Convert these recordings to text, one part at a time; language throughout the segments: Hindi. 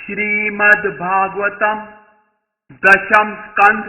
श्रीमद् भागवतम दशम स्कंद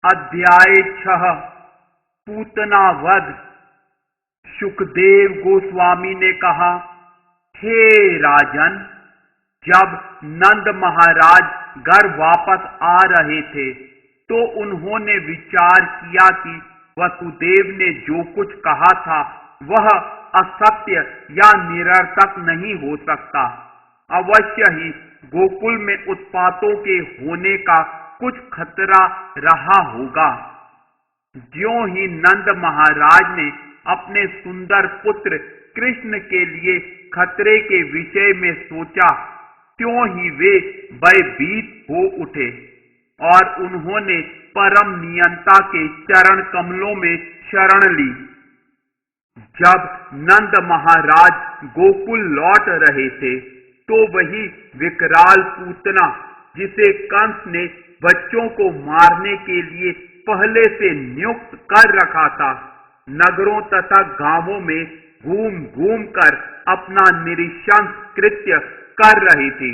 अध्याय 6 पूतना वध। सुखदेव गोस्वामी ने कहा, हे राजन, जब नंद महाराज घर वापस आ रहे थे तो उन्होंने विचार किया कि वसुदेव ने जो कुछ कहा था वह असत्य या निरर्थक नहीं हो सकता। अवश्य ही गोकुल में उत्पातों के होने का कुछ खतरा रहा होगा। ज्यों ही नंद महाराज ने अपने सुंदर पुत्र कृष्ण के लिए खतरे के विषय में सोचा, त्यों ही वे भयभीत हो उठे और उन्होंने परम नियंता के चरण कमलों में शरण ली। जब नंद महाराज गोकुल लौट रहे थे तो वही विकराल पूतना, जिसे कंस ने बच्चों को मारने के लिए पहले से नियुक्त कर रखा था, नगरों तथा गांवों में घूम घूम कर अपना निरीक्षण कृत्य कर रही थी।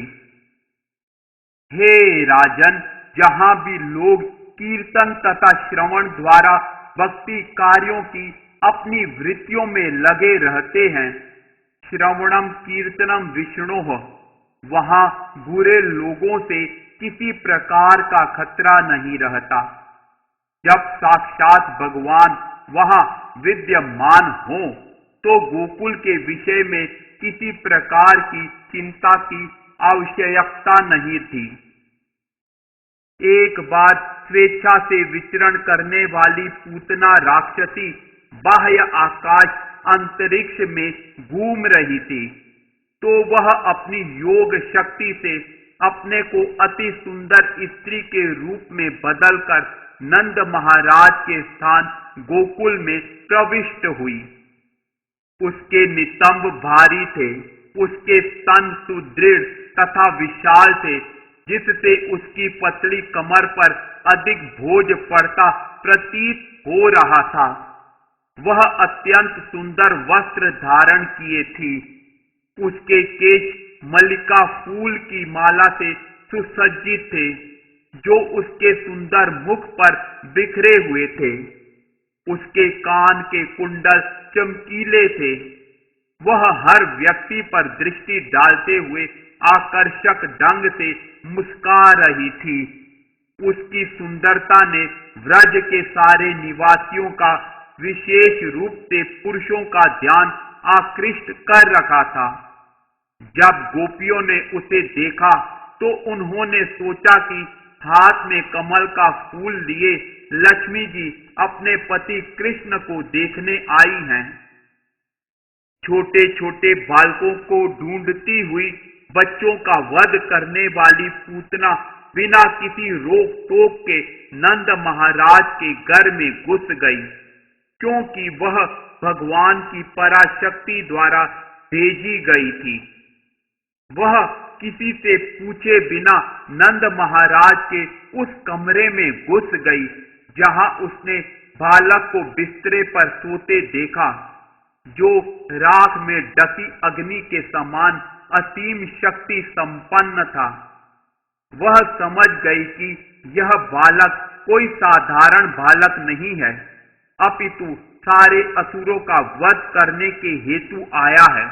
हे राजन, जहां भी लोग कीर्तन तथा श्रवण द्वारा भक्ति कार्यों की अपनी वृत्तियों में लगे रहते हैं, श्रवणम कीर्तनम विष्णोः, वहां बुरे लोगों से किसी प्रकार का खतरा नहीं रहता। जब साक्षात भगवान वहां विद्यमान हो तो गोकुल के विषय में किसी प्रकार की चिंता की आवश्यकता नहीं थी। एक बार स्वेच्छा से विचरण करने वाली पूतना राक्षसी बाह्य आकाश अंतरिक्ष में घूम रही थी, तो वह अपनी योग शक्ति से अपने को अति सुंदर स्त्री के रूप में बदलकर नंद महाराज के स्थान गोकुल में प्रविष्ट हुई। उसके नितंब भारी थे, उसके स्तन सुदृढ़ तथा विशाल थे, जिससे उसकी पतली कमर पर अधिक बोझ पड़ता प्रतीत हो रहा था। वह अत्यंत सुंदर वस्त्र धारण किए थी। उसके केश मल्लिका फूल की माला से सुसज्जित थे, जो उसके सुंदर मुख पर बिखरे हुए थे। उसके कान के कुंडल चमकीले थे। वह हर व्यक्ति पर दृष्टि डालते हुए आकर्षक ढंग से मुस्कुरा रही थी। उसकी सुंदरता ने व्रज के सारे निवासियों का विशेष रूप से पुरुषों का ध्यान आकृष्ट कर रखा था। जब गोपियों ने उसे देखा तो उन्होंने सोचा कि हाथ में कमल का फूल लिए लक्ष्मी जी अपने पति कृष्ण को देखने आई हैं। छोटे छोटे बालकों को ढूंढती हुई बच्चों का वध करने वाली पूतना बिना किसी रोक टोक के नंद महाराज के घर में घुस गई, क्योंकि वह भगवान की पराशक्ति द्वारा भेजी गई थी। वह किसी से पूछे बिना नंद महाराज के उस कमरे में घुस गई जहां उसने बालक को बिस्तरे पर सोते देखा, जो राख में ढकी अग्नि के समान असीम शक्ति संपन्न था। वह समझ गई कि यह बालक कोई साधारण बालक नहीं है, अपितु सारे असुरों का वध करने के हेतु आया है।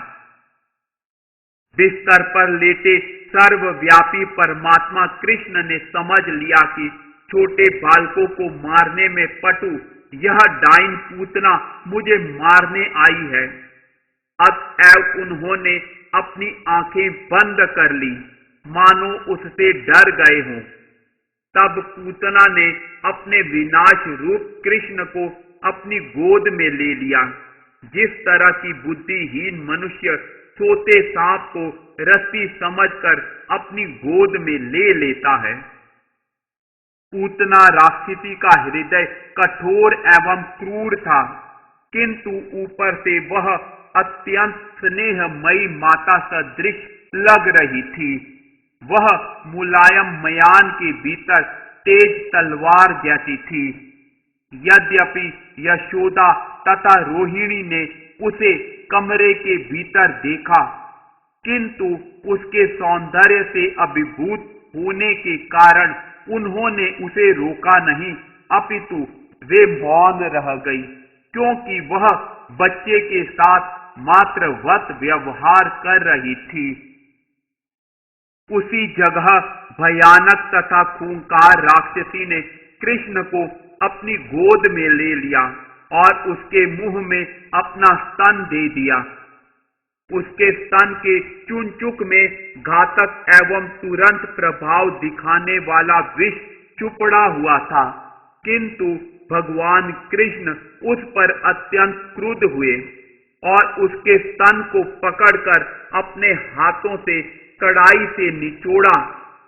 बिस्तर पर लेटे सर्वव्यापी परमात्मा कृष्ण ने समझ लिया कि छोटे बालकों को मारने में पटु यह डाइन पूतना मुझे मारने आई है। अतएव उन्होंने अपनी आंखें बंद कर ली, मानो उससे डर गए हों। तब पूतना ने अपने विनाश रूप कृष्ण को अपनी गोद में ले लिया, जिस तरह की बुद्धिहीन मनुष्य सोते सांप को रस्सी समझकर अपनी गोद में ले लेता है। पूतना राक्षसी का हृदय कठोर एवं क्रूर था, किंतु ऊपर से वह अत्यंत स्नेहमयी माता सदृश लग रही थी। वह मुलायम मयान के भीतर तेज तलवार जैसी थी। यद्यपि यशोदा तथा रोहिणी ने उसे कमरे के भीतर देखा, किंतु उसके सौंदर्य से अभिभूत होने के कारण उन्होंने उसे रोका नहीं, अपितु वे मौन रह गई, क्योंकि वह बच्चे के साथ मातृवत व्यवहार कर रही थी। उसी जगह भयानक तथा खूंखार राक्षसी ने कृष्ण को अपनी गोद में ले लिया और उसके मुंह में अपना स्तन दे दिया। उसके स्तन के चुनचुक में घातक एवं तुरंत प्रभाव दिखाने वाला विष चुपड़ा हुआ था, किंतु भगवान कृष्ण उस पर अत्यंत क्रुद्ध हुए और उसके स्तन को पकड़कर अपने हाथों से कड़ाई से निचोड़ा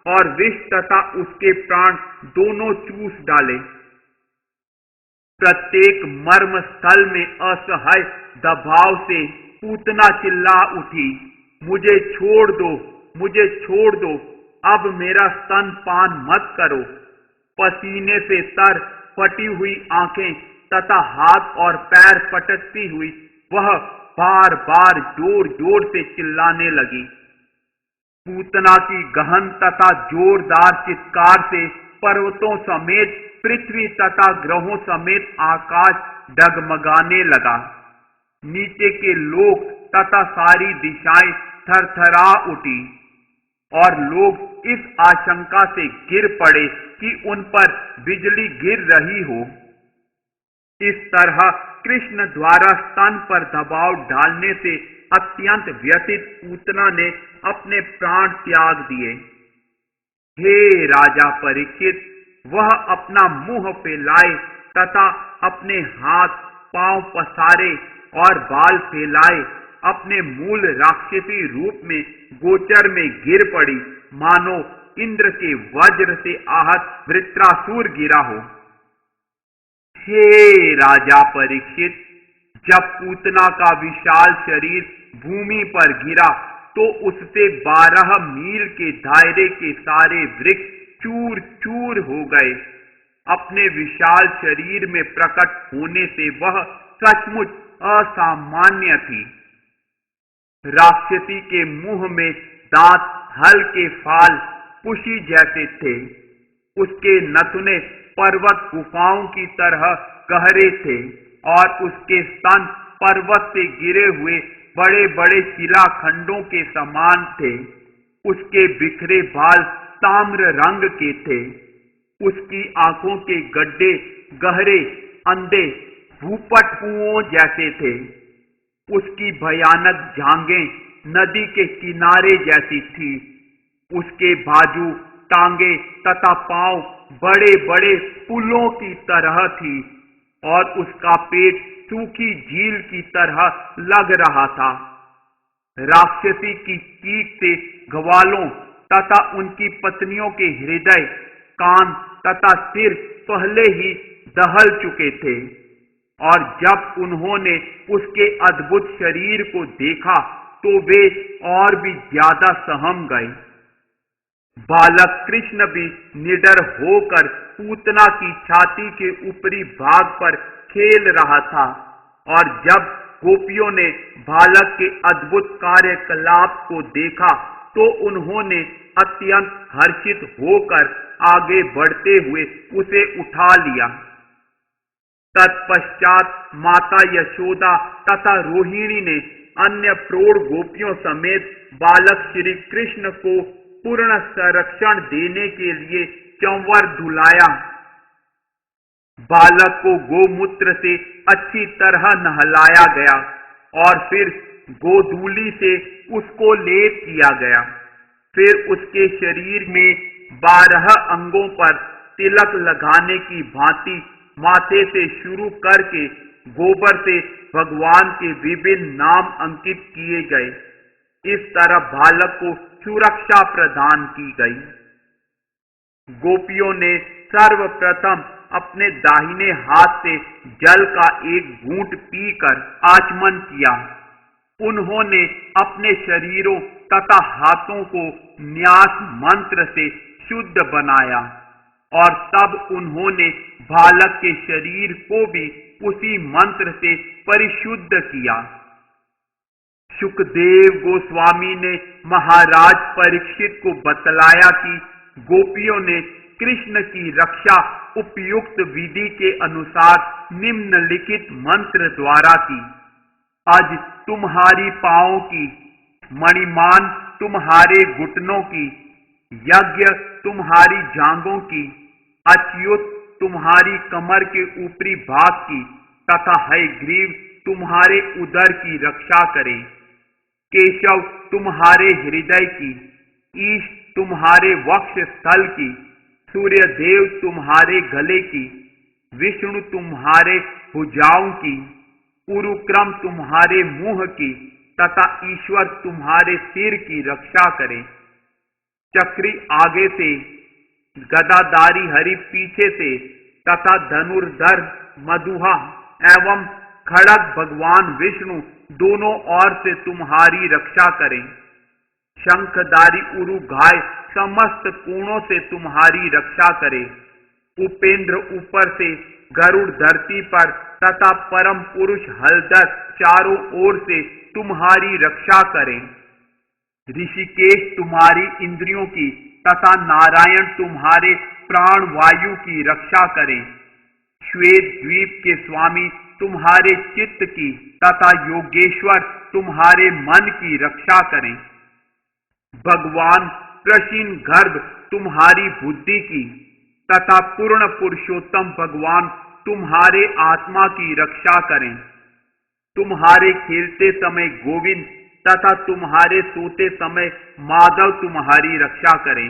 और विष तथा उसके प्राण दोनों चूस डाले। प्रत्येक मर्म स्थल में असहाय दबाव से पूतना चिल्ला उठी, मुझे छोड़ दो, मुझे छोड़ दो, अब मेरा स्तन पान मत करो। पसीने से तर फटी हुई आंखें तथा हाथ और पैर पटकती हुई वह बार बार जोर जोर से चिल्लाने लगी। पूतना की गहन तथा जोरदार चित्कार से पर्वतों समेत पृथ्वी तथा ग्रहों समेत आकाश डगमगाने लगा। नीचे के लोक तथा सारी दिशाएं थरथरा उठी और लोग इस आशंका से गिर पड़े कि उन पर बिजली गिर रही हो। इस तरह कृष्ण द्वारा स्तन पर दबाव डालने से अत्यंत व्यथित पूतना ने अपने प्राण त्याग दिए। हे राजा परीक्षित, वह अपना मुंह फैलाए तथा अपने हाथ पांव पसारे और बाल फैलाए अपने मूल राक्षसी रूप में गोचर में गिर पड़ी, मानो इंद्र के वज्र से आहत वृत्रासुर गिरा हो। हे राजा परीक्षित, जब पूतना का विशाल शरीर भूमि पर गिरा तो उससे 12 मील के दायरे के सारे वृक्ष चूर चूर हो गए। अपने विशाल शरीर में प्रकट होने से वह सचमुच असामान्य थी। राक्षसी के मुंह में दांत हल्के फाल पुशी जैसे थे। उसके नथुने पर्वत गुफाओं की तरह गहरे थे और उसके स्तन पर्वत से गिरे हुए बड़े बड़े शिलाखंडों के समान थे। उसके बिखरे बाल ताम्र रंग के थे। उसकी आंखों के गड्ढे गहरे अंधे भूपटुओं जैसे थे। उसकी भयानक जांघें नदी के किनारे जैसी थी। उसके बाजू, टांगे तथा पांव बड़े बड़े पुलों की तरह थी और उसका पेट सूखी झील की तरह लग रहा था। राक्षसी की चीख से ग्वालों तथा उनकी पत्नियों के हृदय, कान तथा सिर पहले ही दहल चुके थे और जब उन्होंने उसके अद्भुत शरीर को देखा तो वे और भी ज्यादा सहम गए। बालक कृष्ण भी निडर होकर पूतना की छाती के ऊपरी भाग पर खेल रहा था और जब गोपियों ने बालक के अद्भुत कार्यकलाप को देखा तो उन्होंने अत्यंत हर्षित होकर आगे बढ़ते हुए उसे उठा लिया। तत्पश्चात माता यशोदा तथा रोहिणी ने अन्य प्रौढ़ गोपियों समेत बालक श्री कृष्ण को पूर्ण संरक्षण देने के लिए चंवर धुलाया। बालक को गोमूत्र से अच्छी तरह नहलाया गया और फिर गोधूली से उसको लेप किया गया। फिर उसके शरीर में 12 अंगों पर तिलक लगाने की भांति माथे से शुरू करके गोबर से भगवान के विभिन्न नाम अंकित किए गए। इस तरह बालक को सुरक्षा प्रदान की गई। गोपियों ने सर्वप्रथम अपने दाहिने हाथ से जल का एक घूंट पीकर आचमन किया। उन्होंने अपने शरीरों तथा हाथों को न्यास मंत्र से शुद्ध बनाया और तब उन्होंने बालक के शरीर को भी उसी मंत्र से परिशुद्ध किया। सुखदेव गोस्वामी ने महाराज परीक्षित को बतलाया कि गोपियों ने कृष्ण की रक्षा उपयुक्त विधि के अनुसार निम्नलिखित मंत्र द्वारा की। आज तुम्हारी पांवों की, मणिमान तुम्हारे घुटनों की, यज्ञ तुम्हारी जांघों की, अच्युत तुम्हारी कमर के ऊपरी भाग की तथा हयग्रीव तुम्हारे उदर की रक्षा करे। केशव तुम्हारे हृदय की, ईश तुम्हारे वक्ष स्थल की, सूर्य देव तुम्हारे गले की, विष्णु तुम्हारे भुजाओं की, उरुक्रम तुम्हारे मुंह की तथा ईश्वर तुम्हारे सिर की रक्षा करे। चक्री आगे से, गदाधारी हरि पीछे से तथा धनुर्धर मधुहा एवं खड़ग भगवान विष्णु दोनों ओर से तुम्हारी रक्षा करें। शंखधारी उरु घाय समस्त कोणों से तुम्हारी रक्षा करे। उपेंद्र ऊपर से, गरुड़ धरती पर तथा परम पुरुष हलधर चारों ओर से तुम्हारी रक्षा करें। ऋषिकेश तुम्हारी इंद्रियों की तथा नारायण तुम्हारे प्राण वायु की रक्षा करें। श्वेत द्वीप के स्वामी तुम्हारे चित्त की तथा योगेश्वर तुम्हारे मन की रक्षा करें। भगवान प्रशीन गर्भ तुम्हारी बुद्धि की तथा पूर्ण पुरुषोत्तम भगवान तुम्हारे आत्मा की रक्षा करें। तुम्हारे खेलते समय गोविंद तथा तुम्हारे सोते समय माधव तुम्हारी रक्षा करें।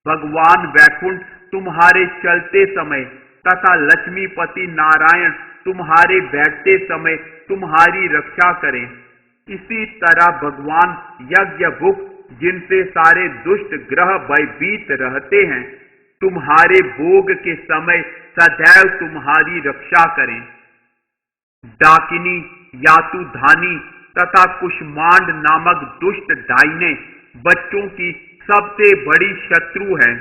भगवान वैकुंठ तुम्हारे चलते समय तथा लक्ष्मीपति नारायण तुम्हारे बैठते समय तुम्हारी रक्षा करें। इसी तरह भगवान यज्ञभुक जिनसे सारे दुष्ट ग्रह भयभीत रहते हैं, तुम्हारे भोग के समय सदैव तुम्हारी रक्षा करें। डाकिनी, यातुधानी तथा कुष्मांड नामक दुष्ट डाइने बच्चों की सबसे बड़ी शत्रु हैं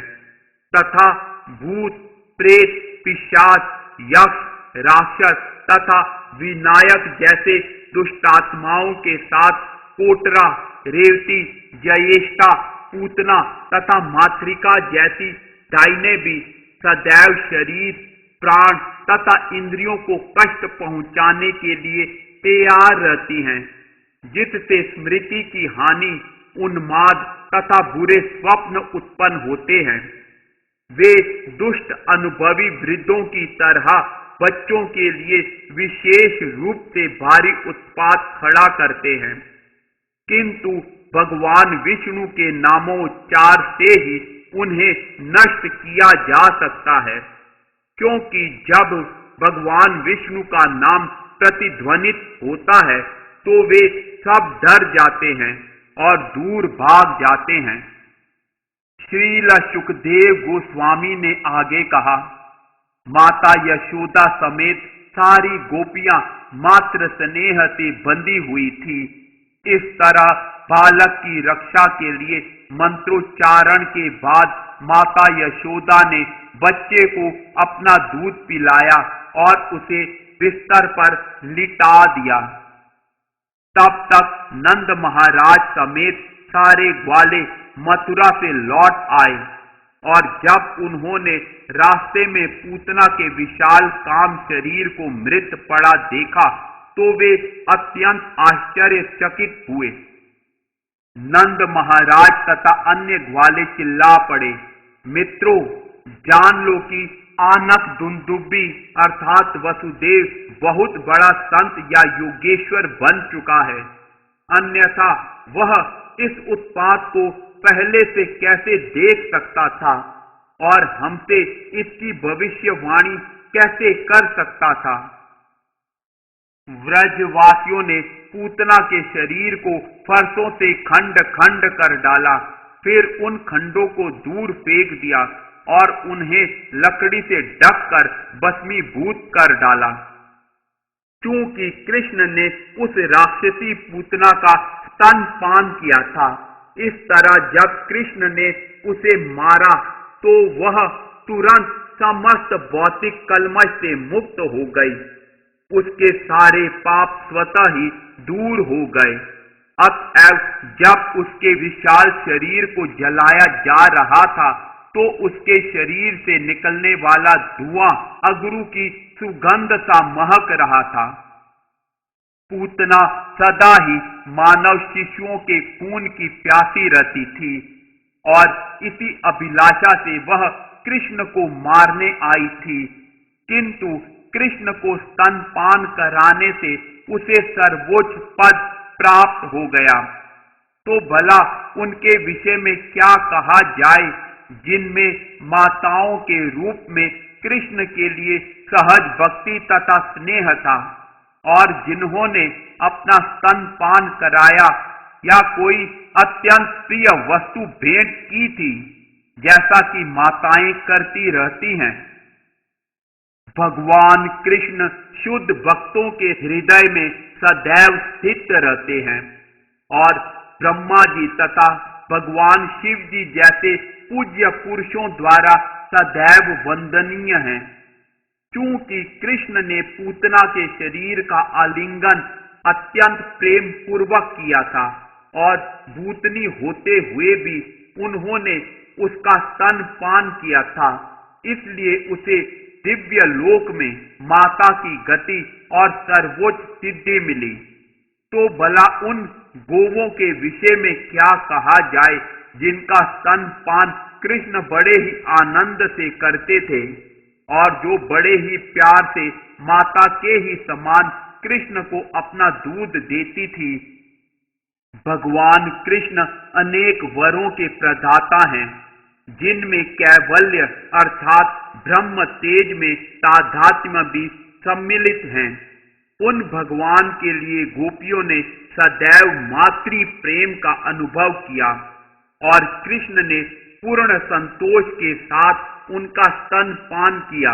तथा भूत, प्रेत, पिशाच, यक्ष, राक्षस तथा विनायक जैसे दुष्टात्माओं के साथ कोटरा, रेवती, जयेष्ठा, पूतना तथा मातृका जैसी डाइने भी सदैव शरीर, प्राण तथा इंद्रियों को कष्ट पहुंचाने के लिए तैयार रहती हैं, जिससे स्मृति की हानि, उन्माद तथा बुरे स्वप्न उत्पन्न होते हैं। वे दुष्ट अनुभवी वृद्धों की तरह बच्चों के लिए विशेष रूप से भारी उत्पात खड़ा करते हैं, किंतु भगवान विष्णु के नामोच्चार से ही उन्हें नष्ट किया जा सकता है, क्योंकि जब भगवान विष्णु का नाम प्रतिध्वनित होता है तो वे सब डर जाते हैं और दूर भाग जाते हैं। श्रील सुखदेव गोस्वामी ने आगे कहा, माता यशोदा समेत सारी गोपियां मात्र स्नेह से बंधी हुई थी। इस तरह बालक की रक्षा के लिए मंत्रोच्चारण के बाद माता यशोदा ने बच्चे को अपना दूध पिलाया और उसे बिस्तर पर लिटा दिया। तब तक नंद महाराज समेत सारे ग्वाले मथुरा से लौट आए और जब उन्होंने रास्ते में पूतना के विशाल काम शरीर को मृत पड़ा देखा तो वे अत्यंत आश्चर्यचकित हुए। नंद महाराज तथा अन्य ग्वाले चिल्ला पड़े, मित्रों, जान लो कि आनक दुंदुबी अर्थात वसुदेव बहुत बड़ा संत या योगेश्वर बन चुका है, अन्यथा वह इस उत्पात को पहले से कैसे देख सकता था और हमसे इसकी भविष्यवाणी कैसे कर सकता था। व्रजवासियों ने पूतना के शरीर को फरसों से खंड खंड कर डाला, फिर उन खंडों को दूर फेंक दिया और उन्हें लकड़ी से ढककर भस्मीभूत कर डाला। चूंकि कृष्ण ने उस राक्षसी पूतना का स्तनपान किया था, इस तरह जब कृष्ण ने उसे मारा तो वह तुरंत समस्त भौतिक कलमश से मुक्त हो गई। उसके सारे पाप स्वतः ही दूर हो गए। अतएव जब उसके विशाल शरीर को जलाया जा रहा था तो उसके शरीर से निकलने वाला धुआं अगरू की सुगंध सा महक रहा था। पूतना सदा ही मानव शिशुओं के खून की प्यासी रहती थी और इसी अभिलाषा से वह कृष्ण को मारने आई थी, किंतु कृष्ण को स्तनपान कराने से उसे सर्वोच्च पद प्राप्त हो गया। तो भला उनके विषय में क्या कहा जाए जिनमें माताओं के रूप में कृष्ण के लिए सहज भक्ति तथा स्नेह था और जिन्होंने अपना स्तनपान कराया या कोई अत्यंत प्रिय वस्तु भेंट की थी, जैसा कि माताएं करती रहती हैं। भगवान कृष्ण शुद्ध भक्तों के हृदय में सदैव स्थित रहते हैं और ब्रह्मा जी तथा भगवान शिव जी जैसे पूज्य पुरुषों द्वारा सदैव वंदनीय हैं। चूंकि कृष्ण ने पूतना के शरीर का आलिंगन अत्यंत प्रेम पूर्वक किया था और भूतनी होते हुए भी उन्होंने उसका स्तनपान किया था, इसलिए उसे दिव्य लोक में माता की गति और सर्वोच्च सिद्धि मिली। तो भला उन गोवों के विषय में क्या कहा जाए जिनका स्तनपान कृष्ण बड़े ही आनंद से करते थे और जो बड़े ही प्यार से माता के ही समान कृष्ण को अपना दूध देती थी। भगवान कृष्ण अनेक वरों के प्रदाता हैं, जिनमें कैवल्य अर्थात ब्रह्म तेज में तादात्म्य भी सम्मिलित हैं। उन भगवान के लिए गोपियों ने सदैव मातृ प्रेम का अनुभव किया और कृष्ण ने पूर्ण संतोष के साथ उनका स्तनपान किया।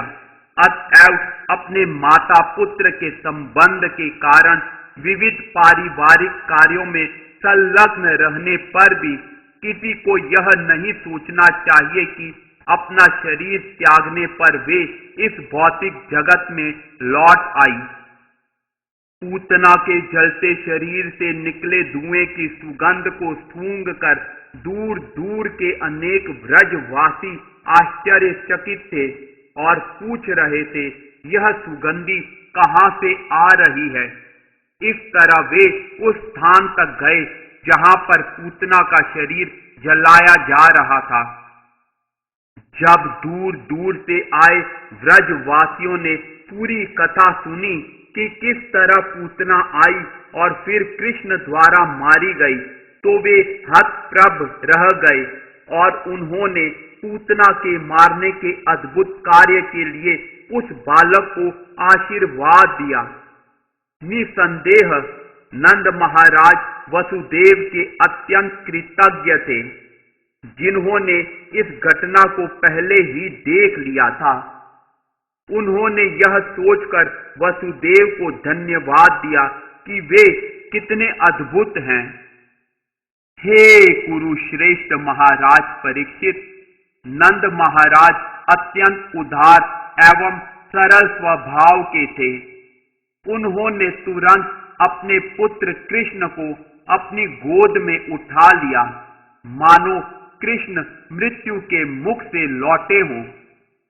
अतएव अपने माता पुत्र के संबंध के कारण विविध पारिवारिक कार्यों में संलग्न रहने पर भी किसी को यह नहीं सोचना चाहिए कि अपना शरीर त्यागने पर वे इस भौतिक जगत में लौट आई। पूतना के जलते शरीर से निकले धुएं की सुगंध को सूंघ कर दूर दूर के अनेक ब्रजवासी आश्चर्यचकित थे और पूछ रहे थे, यह सुगंधी कहां से आ रही है। इस तरह वे उस स्थान तक गए जहां पर पूतना का शरीर जलाया जा रहा था। जब दूर दूर से आए व्रजवासियों ने पूरी कथा सुनी कि किस तरह पूतना आई और फिर कृष्ण द्वारा मारी गई, तो वे हतप्रभ रह गए और उन्होंने पूतना के मारने के अद्भुत कार्य के लिए उस बालक को आशीर्वाद दिया। निसंदेह नंद महाराज वसुदेव के अत्यंत कृतज्ञ थे, जिन्होंने इस घटना को पहले ही देख लिया था। उन्होंने यह सोचकर वसुदेव को धन्यवाद दिया कि वे कितने अद्भुत हैं। हे कुरुश्रेष्ठ महाराज परीक्षित, नंद महाराज अत्यंत उदार एवं सरल स्वभाव के थे। उन्होंने तुरंत अपने पुत्र कृष्ण को अपनी गोद में उठा लिया, मानो कृष्ण मृत्यु के मुख से लौटे हों,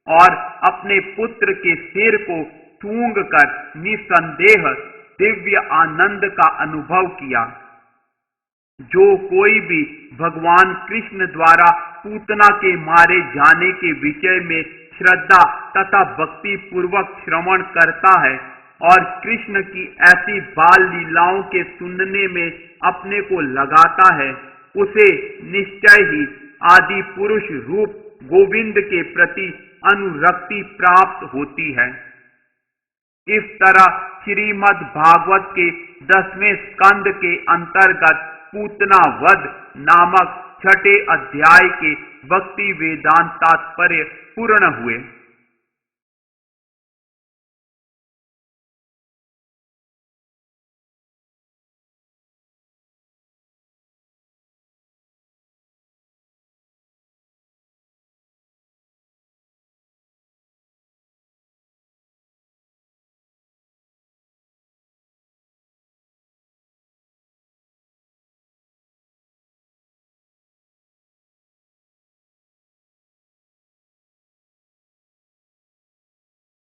और अपने पुत्र के सिर को सूंघकर निसंदेह दिव्य आनंद का अनुभव किया। जो कोई भी भगवान कृष्ण द्वारा पूतना के मारे जाने के विषय में श्रद्धा तथा भक्ति पूर्वक श्रवण करता है और कृष्ण की ऐसी बाल लीलाओं के सुनने में अपने को लगाता है, उसे निश्चय ही आदि पुरुष रूप गोविंद के प्रति अनुरक्ति प्राप्त होती है। इस तरह श्रीमद् भागवत के 10वें स्कंद के अंतर्गत पूतना वध नामक 6ठे अध्याय के भक्ति वेदांत तात्पर्य पूर्ण हुए।